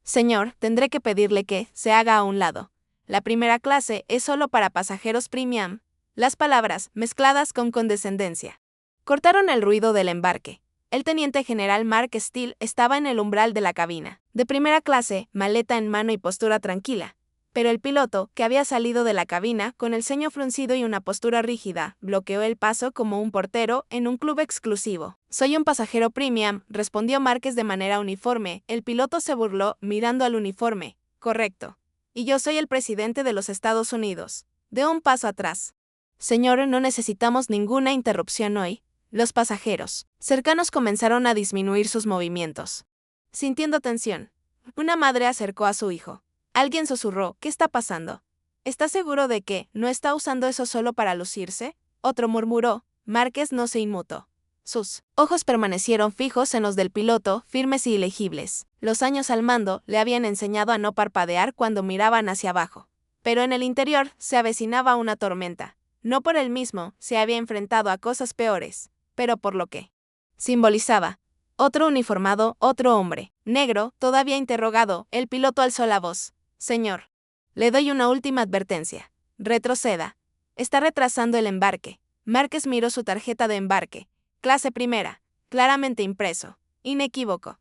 Señor, tendré que pedirle que se haga a un lado. La primera clase es solo para pasajeros premium. Las palabras, mezcladas con condescendencia, cortaron el ruido del embarque. El teniente general Mark Steele estaba en el umbral de la cabina, de primera clase, maleta en mano y postura tranquila. Pero el piloto, que había salido de la cabina con el ceño fruncido y una postura rígida, bloqueó el paso como un portero en un club exclusivo. «Soy un pasajero premium», respondió Márquez de manera uniforme. El piloto se burló, mirando al uniforme. «Correcto. Y yo soy el presidente de los Estados Unidos». De un paso atrás. «Señor, no necesitamos ninguna interrupción hoy». Los pasajeros cercanos comenzaron a disminuir sus movimientos. Sintiendo tensión, una madre acercó a su hijo. Alguien susurró: «¿Qué está pasando? ¿Está seguro de que no está usando eso solo para lucirse?». Otro murmuró. Márquez no se inmutó. Sus ojos permanecieron fijos en los del piloto, firmes y ilegibles. Los años al mando le habían enseñado a no parpadear cuando miraban hacia abajo. Pero en el interior se avecinaba una tormenta. No por él mismo, se había enfrentado a cosas peores, pero por lo que simbolizaba. Otro uniformado, otro hombre, negro, todavía interrogado. El piloto alzó la voz. «Señor, le doy una última advertencia. Retroceda. Está retrasando el embarque». Márquez miró su tarjeta de embarque. Clase primera, claramente impreso, inequívoco.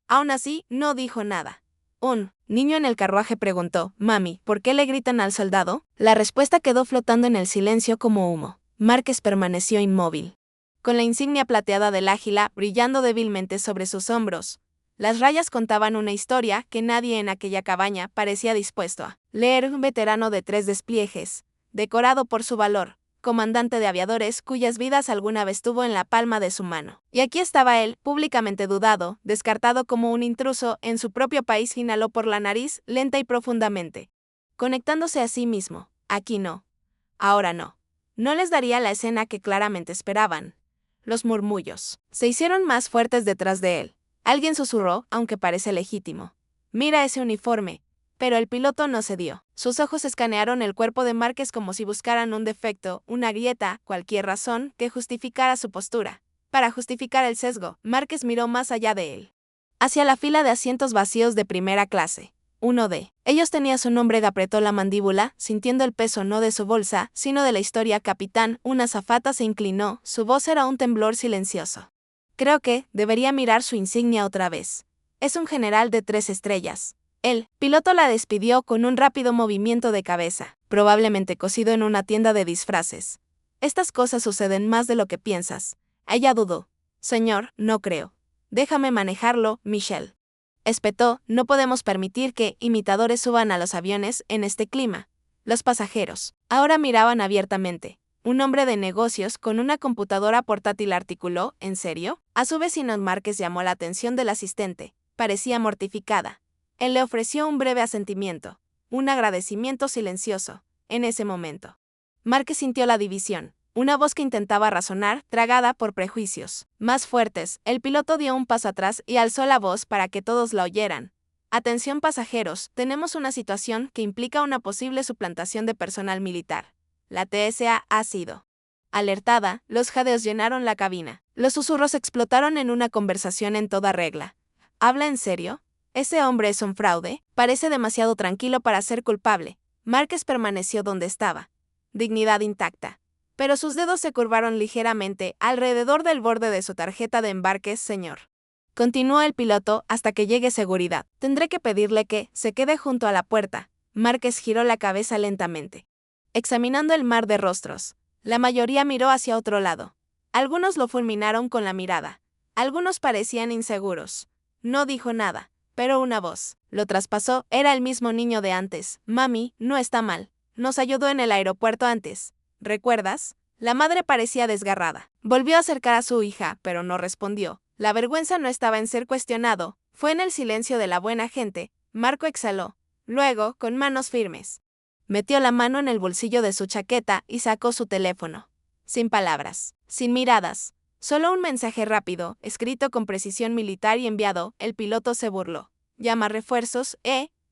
Aún así, no dijo nada. Un niño en el carruaje preguntó: «Mami, ¿por qué le gritan al soldado?». La respuesta quedó flotando en el silencio como humo. Márquez permaneció inmóvil, con la insignia plateada del águila brillando débilmente sobre sus hombros. Las rayas contaban una historia que nadie en aquella cabaña parecía dispuesto a leer. Un veterano de 3 despliegues, decorado por su valor, comandante de aviadores cuyas vidas alguna vez tuvo en la palma de su mano. Y aquí estaba él, públicamente dudado, descartado como un intruso en su propio país. Inhaló por la nariz, lenta y profundamente, conectándose a sí mismo. Aquí no. Ahora no. No les daría la escena que claramente esperaban. Los murmullos se hicieron más fuertes detrás de él. Alguien susurró, aunque parece legítimo: «Mira ese uniforme». Pero el piloto no cedió. Sus ojos escanearon el cuerpo de Márquez como si buscaran un defecto, una grieta, cualquier razón que justificara su postura. Para justificar el sesgo, Márquez miró más allá de él, hacia la fila de asientos vacíos de primera clase. Uno de ellos tenía su nombre. Apretó la mandíbula, sintiendo el peso no de su bolsa, sino de la historia. «Capitán». Una azafata se inclinó, su voz era un temblor silencioso. «Creo que debería mirar su insignia otra vez. Es un general de 3 estrellas». El piloto la despidió con un rápido movimiento de cabeza, probablemente cosido en una tienda de disfraces. «Estas cosas suceden más de lo que piensas». Ella dudó. «Señor, no creo. Déjame manejarlo, Michelle». Espetó: «No podemos permitir que imitadores suban a los aviones en este clima». Los pasajeros ahora miraban abiertamente. Un hombre de negocios con una computadora portátil articuló: «¿En serio?». A su vecino Márquez llamó la atención del asistente. Parecía mortificada. Él le ofreció un breve asentimiento, un agradecimiento silencioso. En ese momento, Márquez sintió la división. Una voz que intentaba razonar, tragada por prejuicios más fuertes. El piloto dio un paso atrás y alzó la voz para que todos la oyeran. «Atención pasajeros, tenemos una situación que implica una posible suplantación de personal militar. La TSA ha sido alertada». Los jadeos llenaron la cabina. Los susurros explotaron en una conversación en toda regla. «¿Habla en serio? Ese hombre es un fraude. Parece demasiado tranquilo para ser culpable». Márquez permaneció donde estaba, dignidad intacta. Pero sus dedos se curvaron ligeramente alrededor del borde de su tarjeta de embarque. «Señor», continuó el piloto, «hasta que llegue seguridad, tendré que pedirle que se quede junto a la puerta». Márquez giró la cabeza lentamente, examinando el mar de rostros. La mayoría miró hacia otro lado. Algunos lo fulminaron con la mirada. Algunos parecían inseguros. No dijo nada. Pero una voz lo traspasó. Era el mismo niño de antes. «Mami, no está mal. Nos ayudó en el aeropuerto antes. ¿Recuerdas?». La madre parecía desgarrada. Volvió a acercar a su hija, pero no respondió. La vergüenza no estaba en ser cuestionado, fue en el silencio de la buena gente. Marco exhaló. Luego, con manos firmes, metió la mano en el bolsillo de su chaqueta y sacó su teléfono. Sin palabras, sin miradas. Solo un mensaje rápido, escrito con precisión militar y enviado. El piloto se burló. «Llama refuerzos,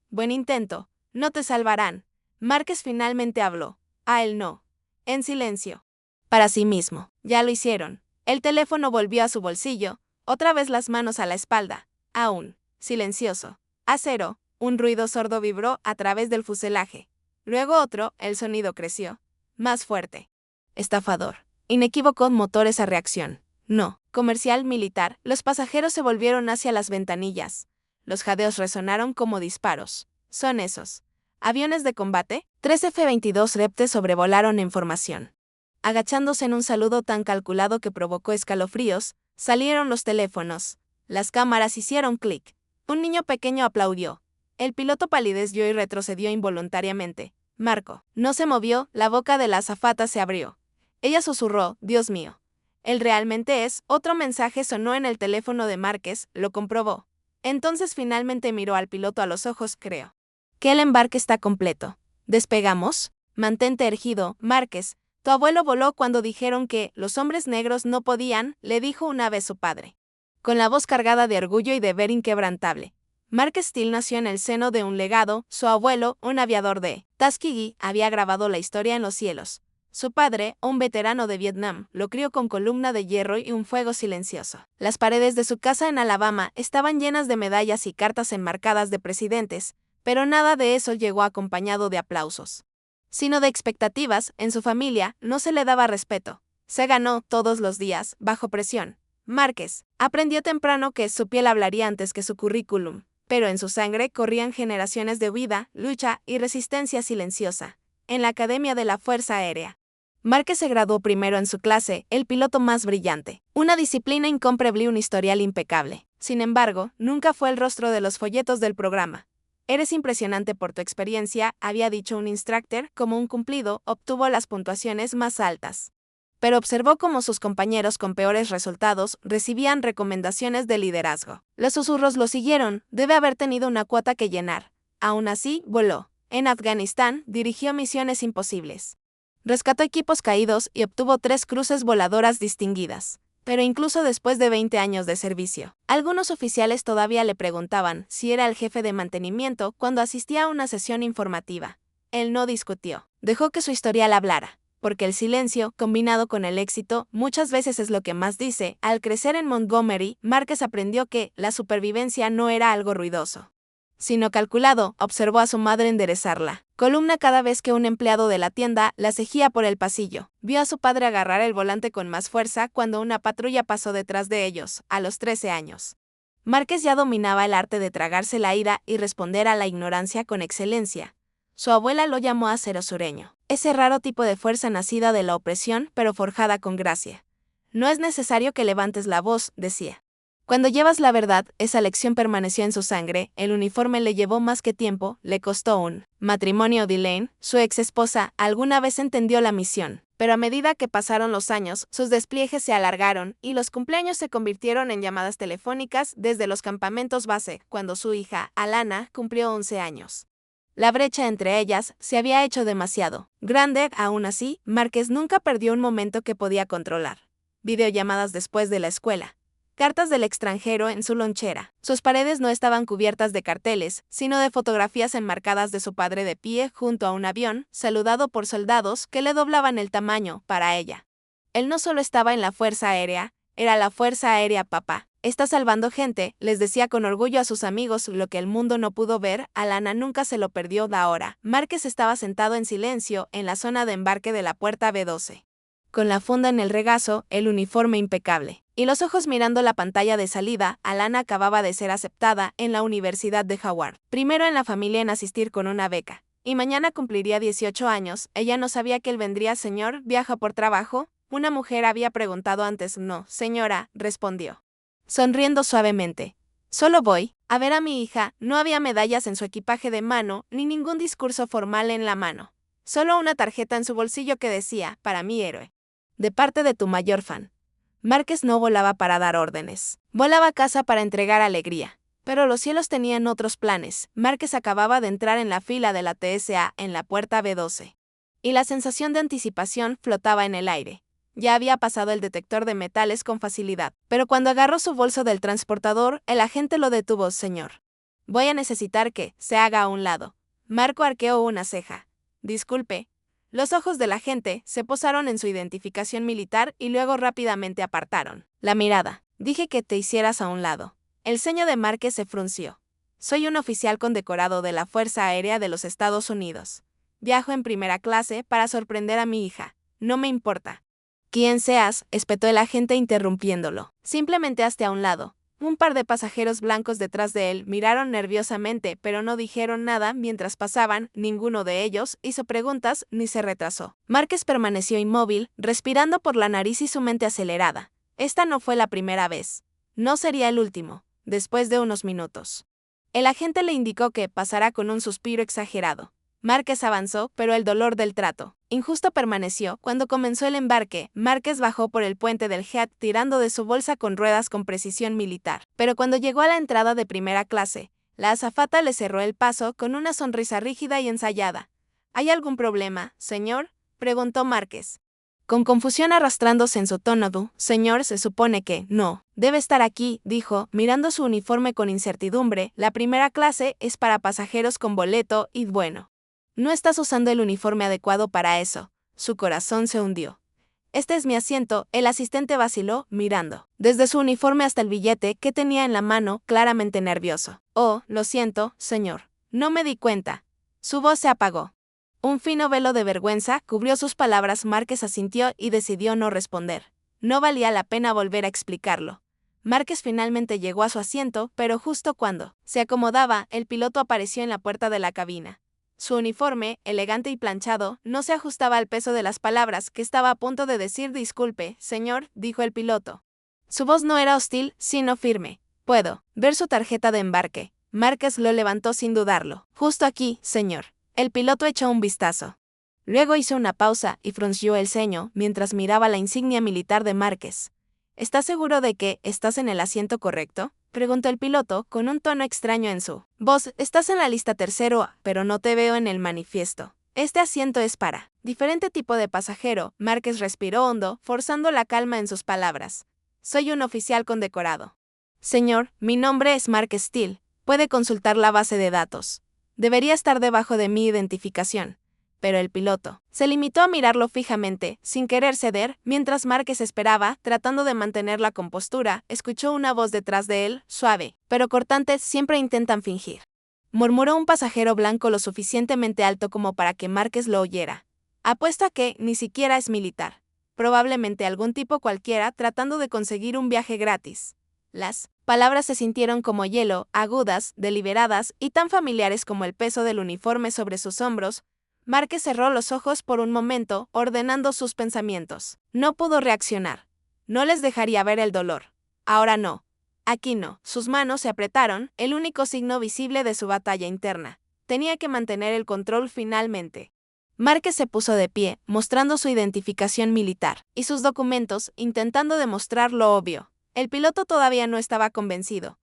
buen intento. No te salvarán». Márquez finalmente habló. A él no. En silencio. Para sí mismo. Ya lo hicieron. El teléfono volvió a su bolsillo, otra vez las manos a la espalda. Aún silencioso. Acero, un ruido sordo vibró a través del fuselaje. Luego otro, el sonido creció. Más fuerte. Estafador. Inequívoco, motores a reacción. No. Comercial militar. Los pasajeros se volvieron hacia las ventanillas. Los jadeos resonaron como disparos. Son esos. ¿Aviones de combate? 3 F-22 Repte sobrevolaron en formación. Agachándose en un saludo tan calculado que provocó escalofríos, salieron los teléfonos. Las cámaras hicieron clic. Un niño pequeño aplaudió. El piloto palideció y retrocedió involuntariamente. Marco. No se movió, la boca de la azafata se abrió. Ella susurró, Dios mío. Él realmente es, otro mensaje sonó en el teléfono de Márquez, lo comprobó. Entonces finalmente miró al piloto a los ojos, creo. Que el embarque está completo. ¿Despegamos? Mantente erguido, Márquez. Tu abuelo voló cuando dijeron que los hombres negros no podían, le dijo una vez su padre. Con la voz cargada de orgullo y deber inquebrantable. Márquez Steele nació en el seno de un legado, su abuelo, un aviador de Tuskegee, había grabado la historia en los cielos. Su padre, un veterano de Vietnam, lo crió con columna de hierro y un fuego silencioso. Las paredes de su casa en Alabama estaban llenas de medallas y cartas enmarcadas de presidentes, pero nada de eso llegó acompañado de aplausos. Sino de expectativas, en su familia no se le daba respeto. Se ganó, todos los días, bajo presión. Márquez aprendió temprano que su piel hablaría antes que su currículum, pero en su sangre corrían generaciones de huida, lucha y resistencia silenciosa. En la Academia de la Fuerza Aérea. Márquez se graduó primero en su clase, el piloto más brillante. Una disciplina incomparable y un historial impecable. Sin embargo, nunca fue el rostro de los folletos del programa. Eres impresionante por tu experiencia, había dicho un instructor, como un cumplido, obtuvo las puntuaciones más altas. Pero observó cómo sus compañeros con peores resultados recibían recomendaciones de liderazgo. Los susurros lo siguieron, debe haber tenido una cuota que llenar. Aún así, voló. En Afganistán, dirigió misiones imposibles. Rescató equipos caídos y obtuvo 3 cruces voladoras distinguidas. Pero incluso después de 20 años de servicio, algunos oficiales todavía le preguntaban si era el jefe de mantenimiento cuando asistía a una sesión informativa. Él no discutió. Dejó que su historial hablara. Porque el silencio, combinado con el éxito, muchas veces es lo que más dice. Al crecer en Montgomery, Márquez aprendió que la supervivencia no era algo ruidoso, sino calculado. Observó a su madre enderezarla columna cada vez que un empleado de la tienda la seguía por el pasillo. Vio a su padre agarrar el volante con más fuerza cuando una patrulla pasó detrás de ellos, a los 13 años. Márquez ya dominaba el arte de tragarse la ira y responder a la ignorancia con excelencia. Su abuela lo llamó acero sureño. Ese raro tipo de fuerza nacida de la opresión, pero forjada con gracia. No es necesario que levantes la voz, decía. Cuando llevas la verdad, esa lección permaneció en su sangre, el uniforme le llevó más que tiempo, le costó un matrimonio. Delane, su ex esposa, alguna vez entendió la misión, pero a medida que pasaron los años, sus despliegues se alargaron y los cumpleaños se convirtieron en llamadas telefónicas desde los campamentos base, cuando su hija, Alana, cumplió 11 años. La brecha entre ellas se había hecho demasiado grande. Aún así, Márquez nunca perdió un momento que podía controlar. Videollamadas después de la escuela. Cartas del extranjero en su lonchera. Sus paredes no estaban cubiertas de carteles, sino de fotografías enmarcadas de su padre de pie junto a un avión, saludado por soldados que le doblaban el tamaño para ella. Él no solo estaba en la Fuerza Aérea, era la Fuerza Aérea papá. Está salvando gente, les decía con orgullo a sus amigos lo que el mundo no pudo ver. Alana nunca se lo perdió. Ahora, Márquez estaba sentado en silencio en la zona de embarque de la puerta B12. Con la funda en el regazo, el uniforme impecable, y los ojos mirando la pantalla de salida. Alana acababa de ser aceptada en la Universidad de Howard, primero en la familia en asistir con una beca, y mañana cumpliría 18 años. Ella no sabía que él vendría. Señor, ¿viaja por trabajo? Una mujer había preguntado antes. No, señora, respondió, sonriendo suavemente. Solo voy a ver a mi hija. No había medallas en su equipaje de mano, ni ningún discurso formal en la mano. Solo una tarjeta en su bolsillo que decía, para mi héroe. De parte de tu mayor fan. Márquez no volaba para dar órdenes. Volaba a casa para entregar alegría. Pero los cielos tenían otros planes. Márquez acababa de entrar en la fila de la TSA en la puerta B12. Y la sensación de anticipación flotaba en el aire. Ya había pasado el detector de metales con facilidad. Pero cuando agarró su bolso del transportador, el agente lo detuvo. Señor, voy a necesitar que se haga a un lado. Marco arqueó una ceja. Disculpe. Los ojos del agente se posaron en su identificación militar y luego rápidamente apartaron la mirada. Dije que te hicieras a un lado. El ceño de Márquez se frunció. Soy un oficial condecorado de la Fuerza Aérea de los Estados Unidos. Viajo en primera clase para sorprender a mi hija. No me importa quién seas, espetó el agente interrumpiéndolo. Simplemente hazte a un lado. Un par de pasajeros blancos detrás de él miraron nerviosamente, pero no dijeron nada mientras pasaban. Ninguno de ellos hizo preguntas ni se retrasó. Márquez permaneció inmóvil, respirando por la nariz y su mente acelerada. Esta no fue la primera vez. No sería el último. Después de unos minutos, el agente le indicó que pasará con un suspiro exagerado. Márquez avanzó, pero el dolor del trato injusto permaneció. Cuando comenzó el embarque, Márquez bajó por el puente del jet tirando de su bolsa con ruedas con precisión militar. Pero cuando llegó a la entrada de primera clase, la azafata le cerró el paso con una sonrisa rígida y ensayada. ¿Hay algún problema, señor?, preguntó Márquez, con confusión arrastrándose en su tono. Señor, se supone que no debe estar aquí, dijo, mirando su uniforme con incertidumbre. La primera clase es para pasajeros con boleto y bueno. No estás usando el uniforme adecuado para eso. Su corazón se hundió. Este es mi asiento, el asistente vaciló, mirando desde su uniforme hasta el billete que tenía en la mano, claramente nervioso. Oh, lo siento, señor. No me di cuenta. Su voz se apagó. Un fino velo de vergüenza cubrió sus palabras. Márquez asintió y decidió no responder. No valía la pena volver a explicarlo. Márquez finalmente llegó a su asiento, pero justo cuando se acomodaba, el piloto apareció en la puerta de la cabina. Su uniforme, elegante y planchado, no se ajustaba al peso de las palabras que estaba a punto de decir. Disculpe, señor, dijo el piloto. Su voz no era hostil, sino firme. ¿Puedo ver su tarjeta de embarque? Márquez lo levantó sin dudarlo. Justo aquí, señor. El piloto echó un vistazo. Luego hizo una pausa y frunció el ceño mientras miraba la insignia militar de Márquez. ¿Estás seguro de que estás en el asiento correcto?, preguntó el piloto con un tono extraño en su voz. Estás en la lista tercero A, pero no te veo en el manifiesto. Este asiento es para diferente tipo de pasajero. Márquez respiró hondo, forzando la calma en sus palabras. Soy un oficial condecorado. Señor, mi nombre es Márquez Steele. Puede consultar la base de datos. Debería estar debajo de mi identificación. Pero el piloto se limitó a mirarlo fijamente, sin querer ceder. Mientras Márquez esperaba, tratando de mantener la compostura, escuchó una voz detrás de él, suave, pero cortante. Siempre intentan fingir, murmuró un pasajero blanco lo suficientemente alto como para que Márquez lo oyera. Apuesto a que ni siquiera es militar. Probablemente algún tipo cualquiera tratando de conseguir un viaje gratis. Las palabras se sintieron como hielo, agudas, deliberadas y tan familiares como el peso del uniforme sobre sus hombros. Márquez cerró los ojos por un momento, ordenando sus pensamientos. No pudo reaccionar. No les dejaría ver el dolor. Ahora no. Aquí no. Sus manos se apretaron, el único signo visible de su batalla interna. Tenía que mantener el control finalmente. Márquez se puso de pie, mostrando su identificación militar y sus documentos, intentando demostrar lo obvio. El piloto todavía no estaba convencido.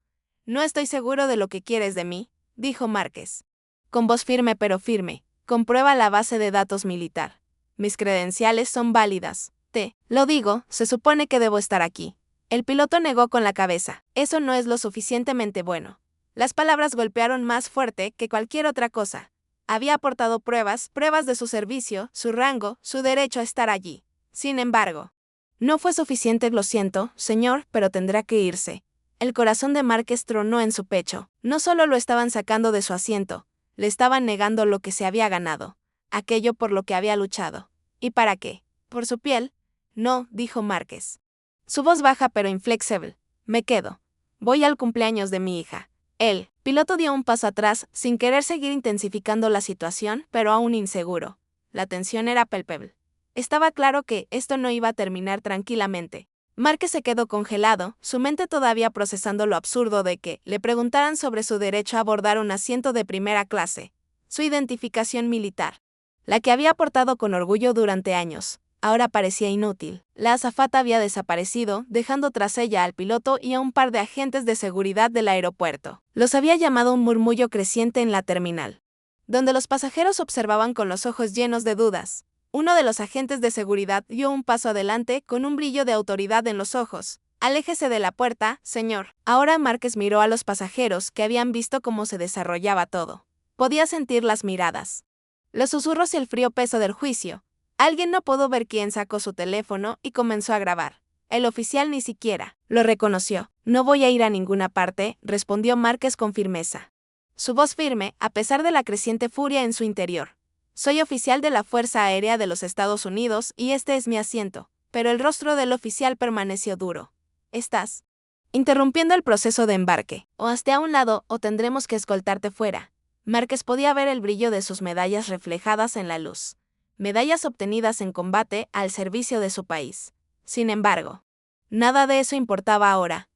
No estoy seguro de lo que quieres de mí, dijo Márquez, con voz firme pero firme. Comprueba la base de datos militar. Mis credenciales son válidas. Te lo digo, se supone que debo estar aquí. El piloto negó con la cabeza. Eso no es lo suficientemente bueno. Las palabras golpearon más fuerte que cualquier otra cosa. Había aportado pruebas de su servicio, su rango, su derecho a estar allí. Sin embargo, no fue suficiente. Lo siento, señor, pero tendrá que irse. El corazón de Márquez tronó en su pecho. No solo lo estaban sacando de su asiento, le estaban negando lo que se había ganado, aquello por lo que había luchado. ¿Y para qué? ¿Por su piel? No, dijo Márquez. Su voz baja pero inflexible. Me quedo. Voy al cumpleaños de mi hija. El piloto dio un paso atrás, sin querer seguir intensificando la situación, pero aún inseguro. La tensión era palpable. Estaba claro que esto no iba a terminar tranquilamente. Márquez se quedó congelado, su mente todavía procesando lo absurdo de que le preguntaran sobre su derecho a abordar un asiento de primera clase. Su identificación militar, la que había portado con orgullo durante años, ahora parecía inútil. La azafata había desaparecido, dejando tras ella al piloto y a un par de agentes de seguridad del aeropuerto. Los había llamado un murmullo creciente en la terminal, donde los pasajeros observaban con los ojos llenos de dudas. Uno de los agentes de seguridad dio un paso adelante con un brillo de autoridad en los ojos. Aléjese de la puerta, señor. Ahora Márquez miró a los pasajeros que habían visto cómo se desarrollaba todo. Podía sentir las miradas, los susurros y el frío peso del juicio. Alguien no pudo ver quién sacó su teléfono y comenzó a grabar. El oficial ni siquiera lo reconoció. No voy a ir a ninguna parte, respondió Márquez con firmeza. Su voz firme, a pesar de la creciente furia en su interior. Soy oficial de la Fuerza Aérea de los Estados Unidos y este es mi asiento. Pero el rostro del oficial permaneció duro. ¿Estás interrumpiendo el proceso de embarque? O hazte a un lado o tendremos que escoltarte fuera. Márquez podía ver el brillo de sus medallas reflejadas en la luz. Medallas obtenidas en combate al servicio de su país. Sin embargo, nada de eso importaba ahora.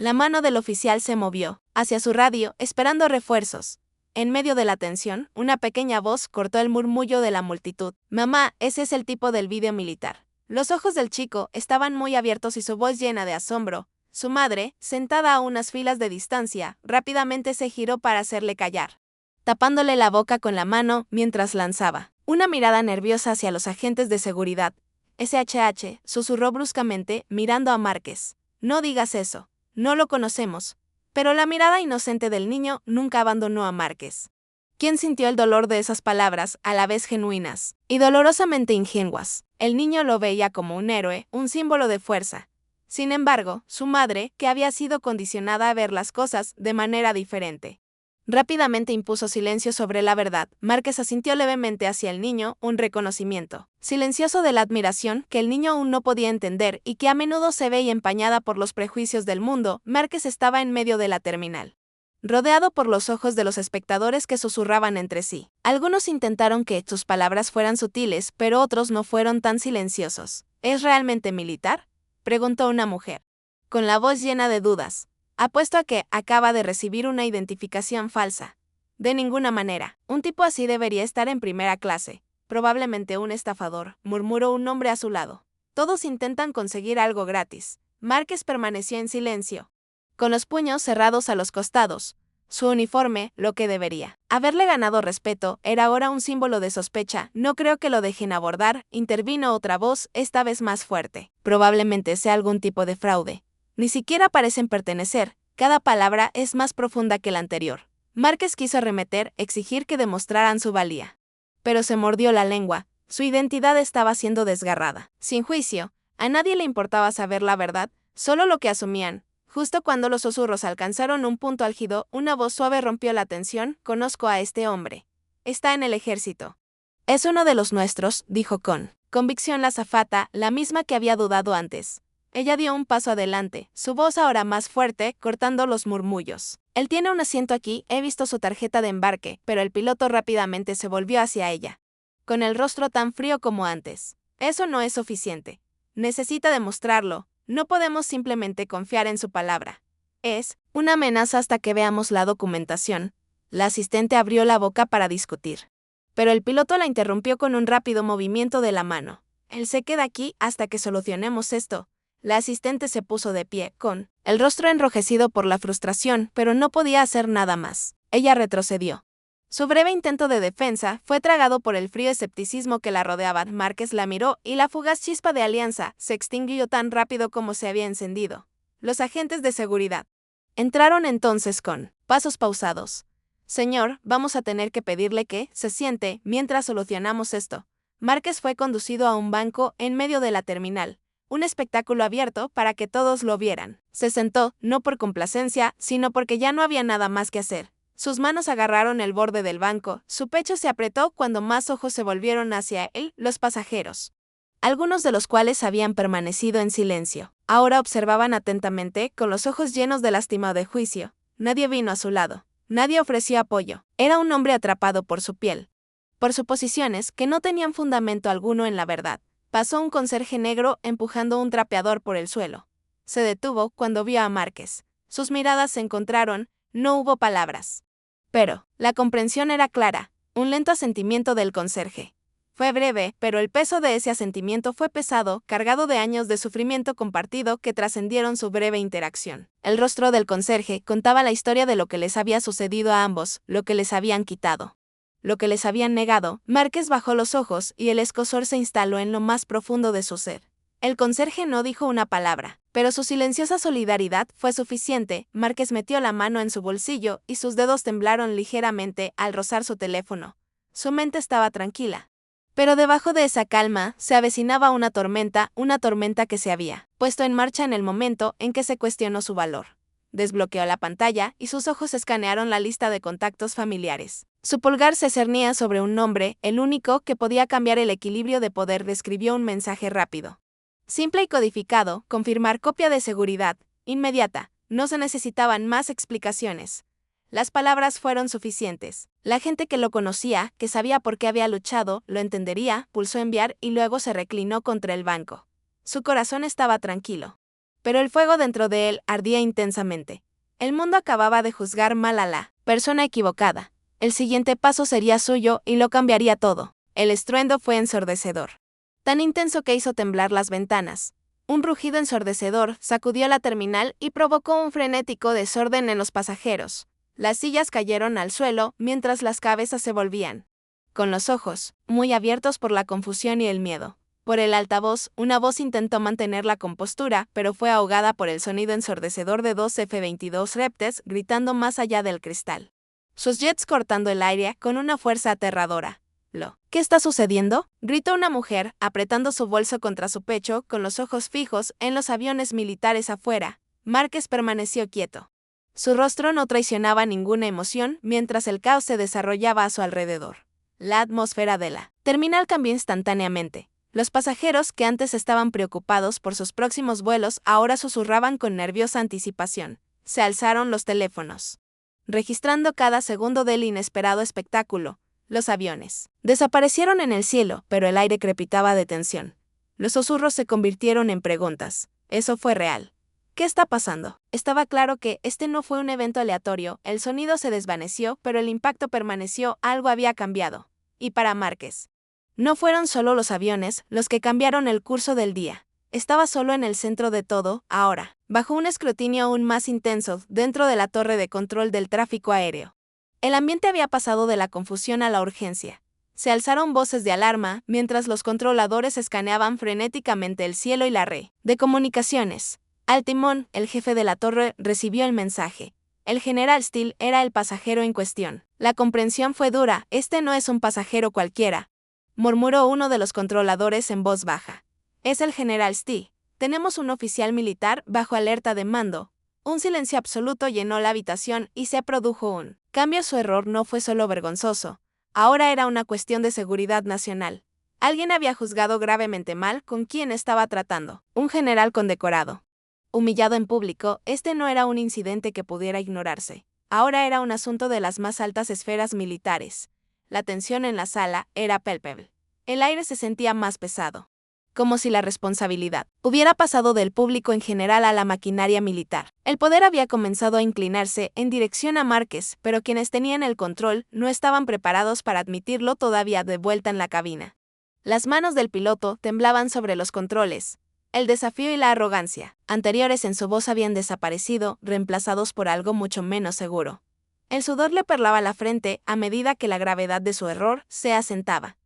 La mano del oficial se movió hacia su radio, esperando refuerzos. En medio de la tensión, una pequeña voz cortó el murmullo de la multitud. Mamá, ese es el tipo del vídeo militar. Los ojos del chico estaban muy abiertos y su voz llena de asombro. Su madre, sentada a unas filas de distancia, rápidamente se giró para hacerle callar, tapándole la boca con la mano mientras lanzaba una mirada nerviosa hacia los agentes de seguridad. SHH, susurró bruscamente, mirando a Márquez. No digas eso. No lo conocemos. Pero la mirada inocente del niño nunca abandonó a Márquez, quien sintió el dolor de esas palabras, a la vez genuinas y dolorosamente ingenuas. El niño lo veía como un héroe, un símbolo de fuerza. Sin embargo, su madre, que había sido condicionada a ver las cosas de manera diferente, rápidamente impuso silencio sobre la verdad. Márquez asintió levemente hacia el niño, un reconocimiento silencioso de la admiración que el niño aún no podía entender y que a menudo se veía empañada por los prejuicios del mundo. Márquez estaba en medio de la terminal, rodeado por los ojos de los espectadores que susurraban entre sí. Algunos intentaron que sus palabras fueran sutiles, pero otros no fueron tan silenciosos. ¿Es realmente militar?, preguntó una mujer, con la voz llena de dudas. Apuesto a que acaba de recibir una identificación falsa. De ninguna manera. Un tipo así debería estar en primera clase. Probablemente un estafador, murmuró un hombre a su lado. Todos intentan conseguir algo gratis. Márquez permaneció en silencio, con los puños cerrados a los costados. Su uniforme, lo que debería haberle ganado respeto, era ahora un símbolo de sospecha. No creo que lo dejen abordar, intervino otra voz, esta vez más fuerte. Probablemente sea algún tipo de fraude. Ni siquiera parecen pertenecer. Cada palabra es más profunda que la anterior. Márquez quiso arremeter, exigir que demostraran su valía. Pero se mordió la lengua. Su identidad estaba siendo desgarrada. Sin juicio, a nadie le importaba saber la verdad, solo lo que asumían. Justo cuando los susurros alcanzaron un punto álgido, una voz suave rompió la tensión. Conozco a este hombre. Está en el ejército. Es uno de los nuestros, dijo con convicción la azafata, la misma que había dudado antes. Ella dio un paso adelante, su voz ahora más fuerte, cortando los murmullos. Él tiene un asiento aquí, he visto su tarjeta de embarque, pero el piloto rápidamente se volvió hacia ella, con el rostro tan frío como antes. Eso no es suficiente. Necesita demostrarlo, no podemos simplemente confiar en su palabra. Es una amenaza hasta que veamos la documentación. La asistente abrió la boca para discutir, pero el piloto la interrumpió con un rápido movimiento de la mano. Él se queda aquí hasta que solucionemos esto. La asistente se puso de pie, con el rostro enrojecido por la frustración, pero no podía hacer nada más. Ella retrocedió. Su breve intento de defensa fue tragado por el frío escepticismo que la rodeaba. Márquez la miró y la fugaz chispa de alianza se extinguió tan rápido como se había encendido. Los agentes de seguridad entraron entonces con pasos pausados. Señor, vamos a tener que pedirle que se siente mientras solucionamos esto. Márquez fue conducido a un banco en medio de la terminal. Un espectáculo abierto para que todos lo vieran. Se sentó, no por complacencia, sino porque ya no había nada más que hacer. Sus manos agarraron el borde del banco, su pecho se apretó cuando más ojos se volvieron hacia él, los pasajeros, algunos de los cuales habían permanecido en silencio. Ahora observaban atentamente, con los ojos llenos de lástima o de juicio. Nadie vino a su lado. Nadie ofreció apoyo. Era un hombre atrapado por su piel, por suposiciones que no tenían fundamento alguno en la verdad. Pasó un conserje negro empujando un trapeador por el suelo. Se detuvo cuando vio a Márquez. Sus miradas se encontraron, no hubo palabras. Pero la comprensión era clara, un lento asentimiento del conserje. Fue breve, pero el peso de ese asentimiento fue pesado, cargado de años de sufrimiento compartido que trascendieron su breve interacción. El rostro del conserje contaba la historia de lo que les había sucedido a ambos, lo que les habían quitado, lo que les habían negado. Márquez bajó los ojos y el escozor se instaló en lo más profundo de su ser. El conserje no dijo una palabra, pero su silenciosa solidaridad fue suficiente. Márquez metió la mano en su bolsillo y sus dedos temblaron ligeramente al rozar su teléfono. Su mente estaba tranquila. Pero debajo de esa calma se avecinaba una tormenta que se había puesto en marcha en el momento en que se cuestionó su valor. Desbloqueó la pantalla y sus ojos escanearon la lista de contactos familiares. Su pulgar se cernía sobre un nombre, el único que podía cambiar el equilibrio de poder. Escribió un mensaje rápido. Simple y codificado, confirmar copia de seguridad, inmediata, no se necesitaban más explicaciones. Las palabras fueron suficientes. La gente que lo conocía, que sabía por qué había luchado, lo entendería, pulsó enviar y luego se reclinó contra el banco. Su corazón estaba tranquilo. Pero el fuego dentro de él ardía intensamente. El mundo acababa de juzgar mal a la persona equivocada. El siguiente paso sería suyo y lo cambiaría todo. El estruendo fue ensordecedor. Tan intenso que hizo temblar las ventanas. Un rugido ensordecedor sacudió la terminal y provocó un frenético desorden en los pasajeros. Las sillas cayeron al suelo mientras las cabezas se volvían. Con los ojos, muy abiertos por la confusión y el miedo. Por el altavoz, una voz intentó mantener la compostura, pero fue ahogada por el sonido ensordecedor de dos F-22 Reptes gritando más allá del cristal. Sus jets cortando el aire con una fuerza aterradora. ¿Qué está sucediendo?, gritó una mujer, apretando su bolso contra su pecho, con los ojos fijos en los aviones militares afuera. Márquez permaneció quieto. Su rostro no traicionaba ninguna emoción mientras el caos se desarrollaba a su alrededor. La atmósfera de la terminal cambió instantáneamente. Los pasajeros que antes estaban preocupados por sus próximos vuelos ahora susurraban con nerviosa anticipación. Se alzaron los teléfonos, registrando cada segundo del inesperado espectáculo. Los aviones desaparecieron en el cielo, pero el aire crepitaba de tensión. Los susurros se convirtieron en preguntas. ¿Eso fue real? ¿Qué está pasando? Estaba claro que este no fue un evento aleatorio, el sonido se desvaneció, pero el impacto permaneció, algo había cambiado. Y para Márquez, no fueron solo los aviones los que cambiaron el curso del día. Estaba solo en el centro de todo, ahora, bajo un escrutinio aún más intenso, dentro de la torre de control del tráfico aéreo. El ambiente había pasado de la confusión a la urgencia. Se alzaron voces de alarma, mientras los controladores escaneaban frenéticamente el cielo y la red de comunicaciones. Al timón, el jefe de la torre recibió el mensaje. El general Steele era el pasajero en cuestión. La comprensión fue dura. Este no es un pasajero cualquiera, murmuró uno de los controladores en voz baja. Es el general Steele. Tenemos un oficial militar bajo alerta de mando. Un silencio absoluto llenó la habitación y se produjo un cambio. Su error no fue solo vergonzoso. Ahora era una cuestión de seguridad nacional. Alguien había juzgado gravemente mal con quien estaba tratando. Un general condecorado. Humillado en público, este no era un incidente que pudiera ignorarse. Ahora era un asunto de las más altas esferas militares. La tensión en la sala era palpable. El aire se sentía más pesado. Como si la responsabilidad hubiera pasado del público en general a la maquinaria militar. El poder había comenzado a inclinarse en dirección a Márquez, pero quienes tenían el control no estaban preparados para admitirlo todavía de vuelta en la cabina. Las manos del piloto temblaban sobre los controles. El desafío y la arrogancia anteriores en su voz habían desaparecido, reemplazados por algo mucho menos seguro. El sudor le perlaba la frente a medida que la gravedad de su error se asentaba.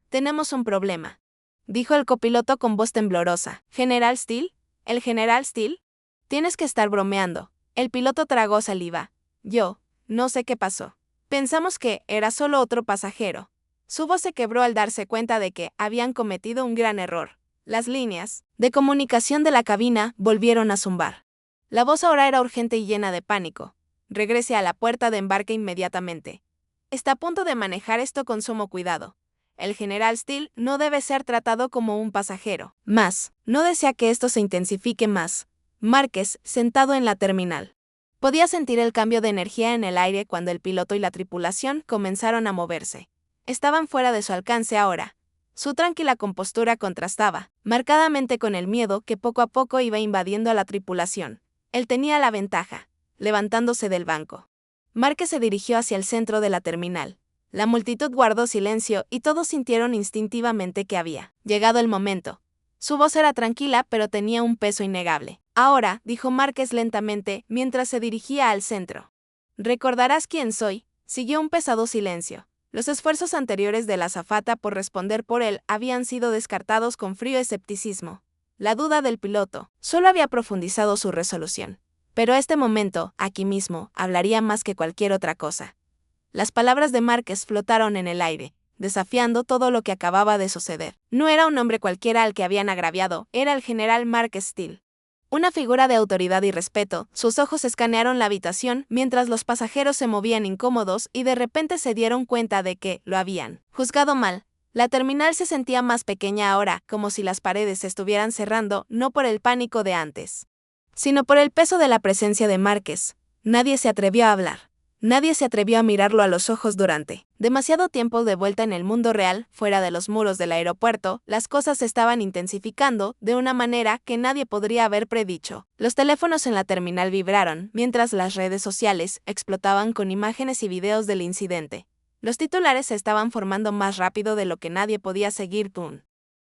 «Tenemos un problema», dijo el copiloto con voz temblorosa. «¿General Steele? ¿El general Steele? Tienes que estar bromeando». El piloto tragó saliva. No sé qué pasó. Pensamos que era solo otro pasajero». Su voz se quebró al darse cuenta de que habían cometido un gran error. Las líneas de comunicación de la cabina volvieron a zumbar. La voz ahora era urgente y llena de pánico. «Regrese a la puerta de embarque inmediatamente. Está a punto de manejar esto con sumo cuidado. El general Steele no debe ser tratado como un pasajero. No desea que esto se intensifique más». Márquez, sentado en la terminal, podía sentir el cambio de energía en el aire cuando el piloto y la tripulación comenzaron a moverse. Estaban fuera de su alcance ahora. Su tranquila compostura contrastaba marcadamente con el miedo que poco a poco iba invadiendo a la tripulación. Él tenía la ventaja. Levantándose del banco, Márquez se dirigió hacia el centro de la terminal. La multitud guardó silencio y todos sintieron instintivamente que había llegado el momento. Su voz era tranquila, pero tenía un peso innegable. «Ahora», dijo Márquez lentamente mientras se dirigía al centro. «Recordarás quién soy». Siguió un pesado silencio. Los esfuerzos anteriores de la azafata por responder por él habían sido descartados con frío escepticismo. La duda del piloto solo había profundizado su resolución. Pero este momento, aquí mismo, hablaría más que cualquier otra cosa. Las palabras de Márquez flotaron en el aire, desafiando todo lo que acababa de suceder. No era un hombre cualquiera al que habían agraviado, era el general Márquez Steele. Una figura de autoridad y respeto, sus ojos escanearon la habitación mientras los pasajeros se movían incómodos y de repente se dieron cuenta de que lo habían juzgado mal. La terminal se sentía más pequeña ahora, como si las paredes se estuvieran cerrando, no por el pánico de antes, sino por el peso de la presencia de Márquez. Nadie se atrevió a hablar. Nadie se atrevió a mirarlo a los ojos durante demasiado tiempo. De vuelta en el mundo real, fuera de los muros del aeropuerto, las cosas se estaban intensificando de una manera que nadie podría haber predicho. Los teléfonos en la terminal vibraron, mientras las redes sociales explotaban con imágenes y videos del incidente. Los titulares se estaban formando más rápido de lo que nadie podía seguir.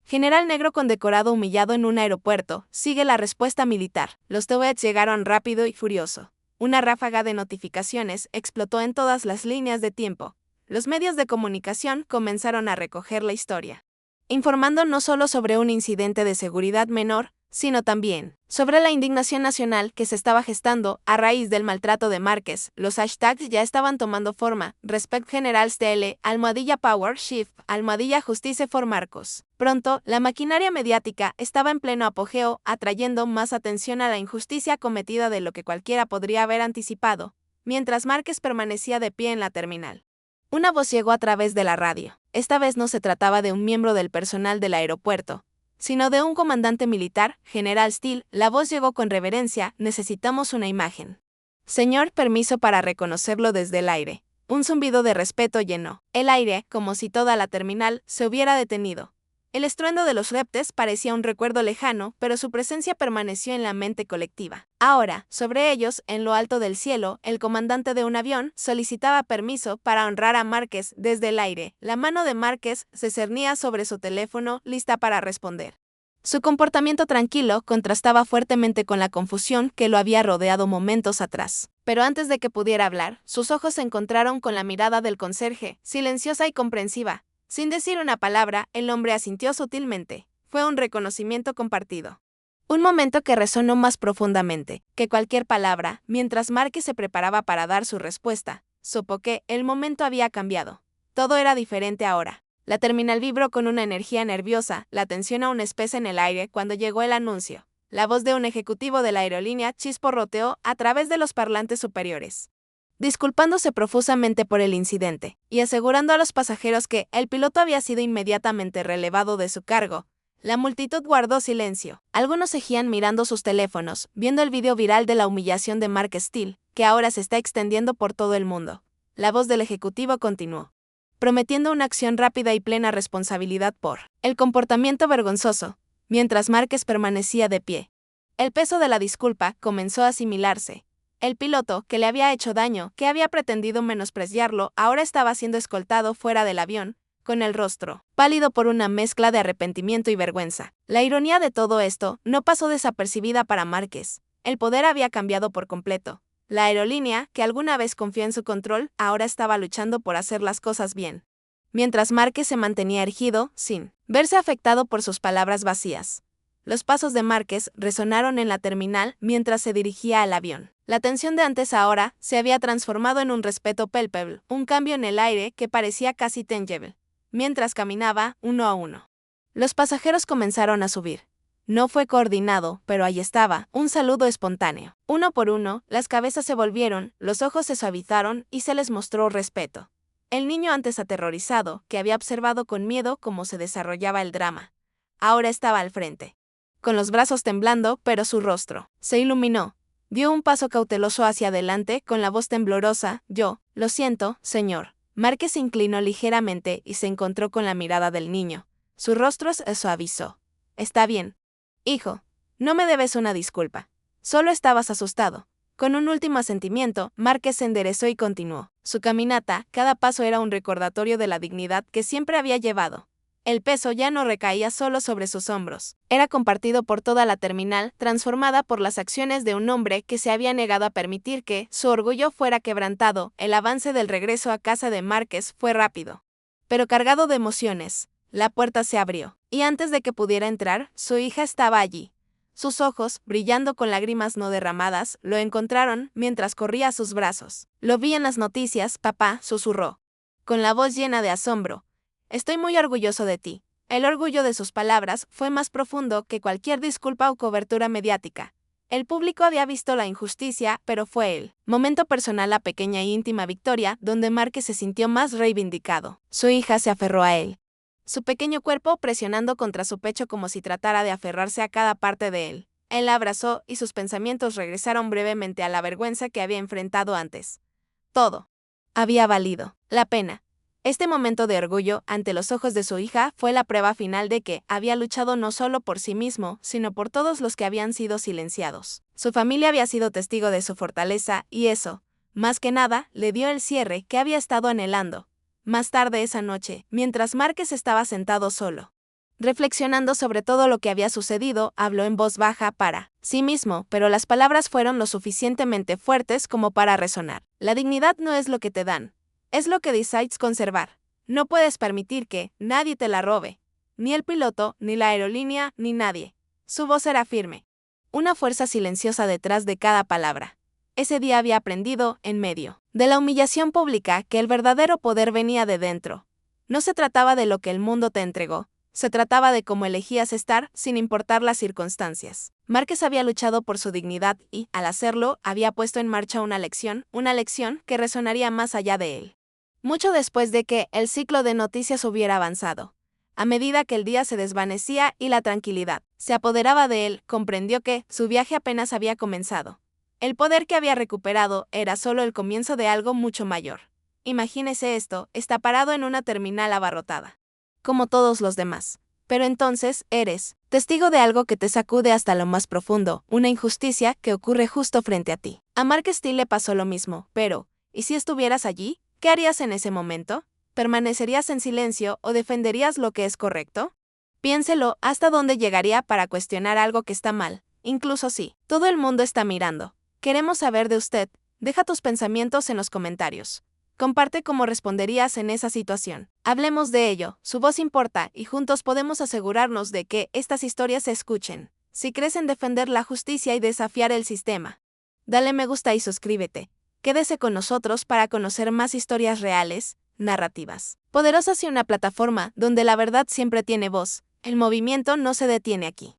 General negro condecorado humillado en un aeropuerto, sigue la respuesta militar. Los tweets llegaron rápido y furioso. Una ráfaga de notificaciones explotó en todas las líneas de tiempo. Los medios de comunicación comenzaron a recoger la historia, informando no solo sobre un incidente de seguridad menor, sino también sobre la indignación nacional que se estaba gestando a raíz del maltrato de Márquez. Los hashtags ya estaban tomando forma: Respect Generals TL, _Power Shift, _Justice for Marcos. Pronto, la maquinaria mediática estaba en pleno apogeo, atrayendo más atención a la injusticia cometida de lo que cualquiera podría haber anticipado, mientras Márquez permanecía de pie en la terminal. Una voz llegó a través de la radio. Esta vez no se trataba de un miembro del personal del aeropuerto, sino de un comandante militar, General Steele. La voz llegó con reverencia: necesitamos una imagen. Señor, permiso para reconocerlo desde el aire. Un zumbido de respeto llenó el aire, como si toda la terminal se hubiera detenido. El estruendo de los reptes parecía un recuerdo lejano, pero su presencia permaneció en la mente colectiva. Ahora, sobre ellos, en lo alto del cielo, el comandante de un avión solicitaba permiso para honrar a Márquez desde el aire. La mano de Márquez se cernía sobre su teléfono, lista para responder. Su comportamiento tranquilo contrastaba fuertemente con la confusión que lo había rodeado momentos atrás. Pero antes de que pudiera hablar, sus ojos se encontraron con la mirada del conserje, silenciosa y comprensiva. Sin decir una palabra, el hombre asintió sutilmente. Fue un reconocimiento compartido. Un momento que resonó más profundamente que cualquier palabra. Mientras Márquez se preparaba para dar su respuesta, supo que el momento había cambiado. Todo era diferente ahora. La terminal vibró con una energía nerviosa, la tensión aún espesa en el aire cuando llegó el anuncio. La voz de un ejecutivo de la aerolínea chisporroteó a través de los parlantes superiores, disculpándose profusamente por el incidente, y asegurando a los pasajeros que el piloto había sido inmediatamente relevado de su cargo. La multitud guardó silencio. Algunos seguían mirando sus teléfonos, viendo el video viral de la humillación de Márquez Steele, que ahora se está extendiendo por todo el mundo. La voz del ejecutivo continuó, prometiendo una acción rápida y plena responsabilidad por el comportamiento vergonzoso, mientras Márquez permanecía de pie. El peso de la disculpa comenzó a asimilarse. El piloto, que le había hecho daño, que había pretendido menospreciarlo, ahora estaba siendo escoltado fuera del avión, con el rostro pálido por una mezcla de arrepentimiento y vergüenza. La ironía de todo esto no pasó desapercibida para Márquez. El poder había cambiado por completo. La aerolínea, que alguna vez confió en su control, ahora estaba luchando por hacer las cosas bien. Mientras Márquez se mantenía erguido, sin verse afectado por sus palabras vacías. Los pasos de Márquez resonaron en la terminal mientras se dirigía al avión. La tensión de antes ahora se había transformado en un respeto palpable, un cambio en el aire que parecía casi tangible. Mientras caminaba, uno a uno, los pasajeros comenzaron a subir. No fue coordinado, pero ahí estaba, un saludo espontáneo. Uno por uno, las cabezas se volvieron, los ojos se suavizaron y se les mostró respeto. El niño antes aterrorizado, que había observado con miedo cómo se desarrollaba el drama, ahora estaba al frente, con los brazos temblando, pero su rostro se iluminó. Dio un paso cauteloso hacia adelante con la voz temblorosa: yo, lo siento, señor. Márquez se inclinó ligeramente y se encontró con la mirada del niño. Su rostro se suavizó. Está bien, hijo, no me debes una disculpa. Solo estabas asustado. Con un último asentimiento, Márquez se enderezó y continuó su caminata. Cada paso era un recordatorio de la dignidad que siempre había llevado. El peso ya no recaía solo sobre sus hombros. Era compartido por toda la terminal, transformada por las acciones de un hombre que se había negado a permitir que su orgullo fuera quebrantado. El avance del regreso a casa de Márquez fue rápido, pero cargado de emociones. La puerta se abrió, y antes de que pudiera entrar, su hija estaba allí. Sus ojos, brillando con lágrimas no derramadas, lo encontraron mientras corría a sus brazos. Lo vi en las noticias, papá, susurró, con la voz llena de asombro. Estoy muy orgulloso de ti. El orgullo de sus palabras fue más profundo que cualquier disculpa o cobertura mediática. El público había visto la injusticia, pero fue el momento personal, la pequeña e íntima victoria, donde Márquez se sintió más reivindicado. Su hija se aferró a él, su pequeño cuerpo presionando contra su pecho como si tratara de aferrarse a cada parte de él. Él la abrazó y sus pensamientos regresaron brevemente a la vergüenza que había enfrentado antes. Todo había valido la pena. Este momento de orgullo ante los ojos de su hija fue la prueba final de que había luchado no solo por sí mismo, sino por todos los que habían sido silenciados. Su familia había sido testigo de su fortaleza y eso, más que nada, le dio el cierre que había estado anhelando. Más tarde esa noche, mientras Márquez estaba sentado solo, reflexionando sobre todo lo que había sucedido, habló en voz baja para sí mismo, pero las palabras fueron lo suficientemente fuertes como para resonar. La dignidad no es lo que te dan, es lo que decides conservar. No puedes permitir que nadie te la robe, ni el piloto, ni la aerolínea, ni nadie. Su voz era firme, una fuerza silenciosa detrás de cada palabra. Ese día había aprendido, en medio de la humillación pública, que el verdadero poder venía de dentro. No se trataba de lo que el mundo te entregó, se trataba de cómo elegías estar sin importar las circunstancias. Márquez había luchado por su dignidad y, al hacerlo, había puesto en marcha una lección que resonaría más allá de él. Mucho después de que el ciclo de noticias hubiera avanzado, a medida que el día se desvanecía y la tranquilidad se apoderaba de él, comprendió que su viaje apenas había comenzado. El poder que había recuperado era solo el comienzo de algo mucho mayor. Imagínese esto, está parado en una terminal abarrotada, como todos los demás. Pero entonces eres testigo de algo que te sacude hasta lo más profundo, una injusticia que ocurre justo frente a ti. A Mark Steele le pasó lo mismo, pero, ¿y si estuvieras allí? ¿Qué harías en ese momento? ¿Permanecerías en silencio o defenderías lo que es correcto? Piénselo, ¿hasta dónde llegaría para cuestionar algo que está mal? Incluso si todo el mundo está mirando. Queremos saber de usted. Deja tus pensamientos en los comentarios. Comparte cómo responderías en esa situación. Hablemos de ello, su voz importa y juntos podemos asegurarnos de que estas historias se escuchen. Si crees en defender la justicia y desafiar el sistema, dale me gusta y suscríbete. Quédese con nosotros para conocer más historias reales, narrativas poderosas y una plataforma donde la verdad siempre tiene voz. El movimiento no se detiene aquí.